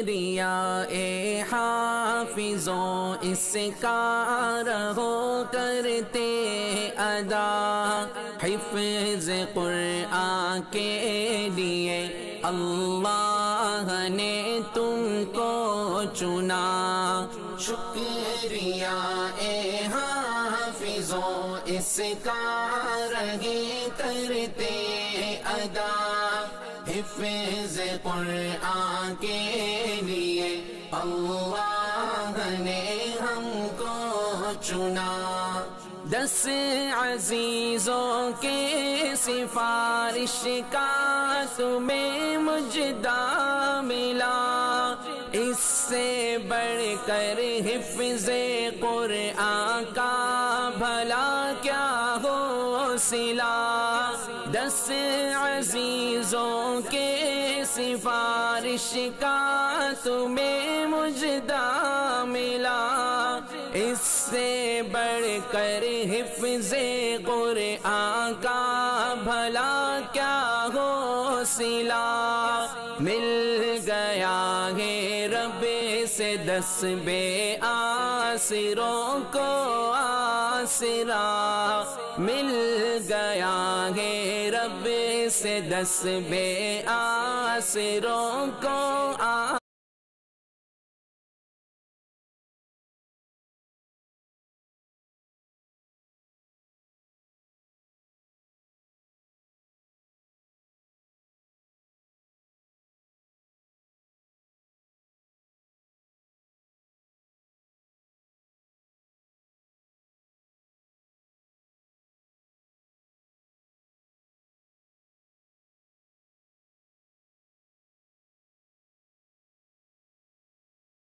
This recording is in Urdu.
اے حافظوں اس کا رہو کرتے ادا، حفظ قرآن کے لیے اللہ نے تم کو چنا۔ شکریہ اے حافظوں اس کا رہے کرتے ادا، حفظ قرآن کے لیے اللہ نے ہم کو چنا۔ 10 عزیزوں کے سفارش کا تمہیں مجدہ ملا، اس سے بڑھ کر حفظ قرآن کا بھلا کیا ہو صلہ۔ 10 عزیزوں کے سفارش کا تمہیں مجدہ ملا، اس سے بڑھ کر حفظ قرآن کا بھلا کیا ہو صلہ۔ مل گیا ہے رب سے 10 بے آسروں کو آسرا، مل گیا ہے رب سے 10 بے آسروں کو